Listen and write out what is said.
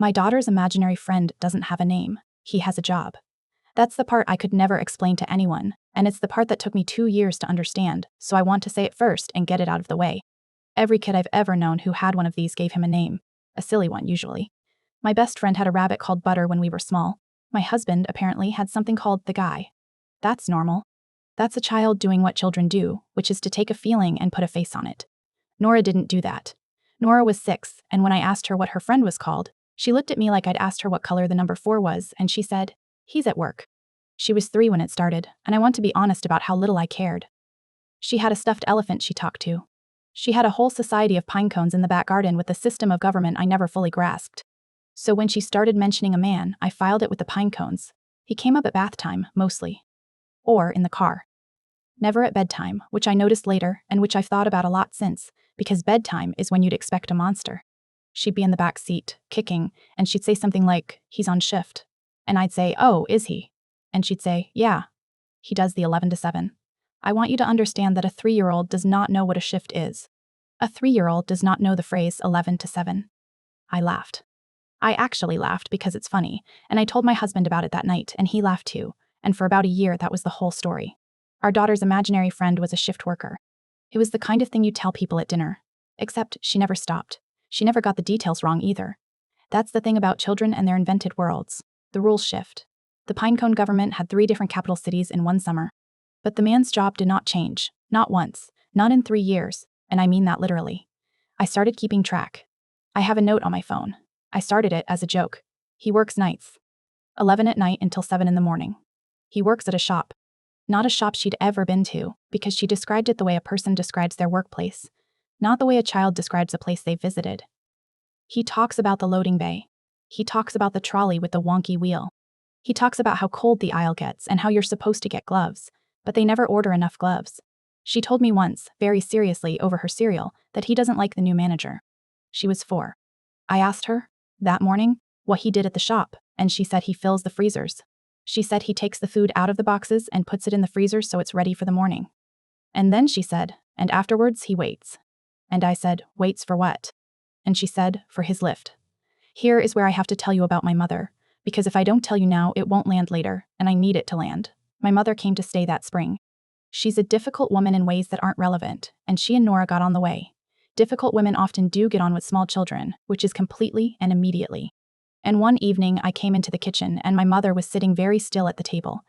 My daughter's imaginary friend doesn't have a name. He has a job. That's the part I could never explain to anyone, and it's the part that took me 2 years to understand, so I want to say it first and get it out of the way. Every kid I've ever known who had one of these gave him a name. A silly one, usually. My best friend had a rabbit called Butter when we were small. My husband, apparently, had something called the Guy. That's normal. That's a child doing what children do, which is to take a feeling and put a face on it. Nora didn't do that. Nora was 6, and when I asked her what her friend was called, she looked at me like I'd asked her what color the number 4 was, and she said, "He's at work." She was 3 when it started, and I want to be honest about how little I cared. She had a stuffed elephant she talked to. She had a whole society of pine cones in the back garden with a system of government I never fully grasped. So when she started mentioning a man, I filed it with the pine cones. He came up at bath time, mostly. Or in the car. Never at bedtime, which I noticed later, and which I've thought about a lot since, because bedtime is when you'd expect a monster. She'd be in the back seat, kicking, and she'd say something like, "He's on shift." And I'd say, "Oh, is he?" And she'd say, "Yeah. He does the 11 to 7. I want you to understand that a 3-year-old does not know what a shift is. A 3-year-old does not know the phrase 11 to 7. I laughed. I actually laughed because it's funny, and I told my husband about it that night, and he laughed too, and for about a year that was the whole story. Our daughter's imaginary friend was a shift worker. It was the kind of thing you tell people at dinner. Except she never stopped. She never got the details wrong either. That's the thing about children and their invented worlds. The rules shift. The Pinecone government had 3 different capital cities in one summer. But the man's job did not change. Not once. Not in 3 years. And I mean that literally. I started keeping track. I have a note on my phone. I started it as a joke. He works nights. 11 at night until 7 in the morning. He works at a shop. Not a shop she'd ever been to, because she described it the way a person describes their workplace. Not the way a child describes a place they visited. He talks about the loading bay. He talks about the trolley with the wonky wheel. He talks about how cold the aisle gets and how you're supposed to get gloves, but they never order enough gloves. She told me once, very seriously over her cereal, that he doesn't like the new manager. She was 4. I asked her, that morning, what he did at the shop, and she said he fills the freezers. She said he takes the food out of the boxes and puts it in the freezer so it's ready for the morning. And then she said, and afterwards he waits. And I said, waits for what? And she said, for his lift. Here is where I have to tell you about my mother, because if I don't tell you now, it won't land later, and I need it to land. My mother came to stay that spring. She's a difficult woman in ways that aren't relevant, and she and Nora got on the way. Difficult women often do get on with small children, which is completely and immediately. And one evening I came into the kitchen and my mother was sitting very still at the table,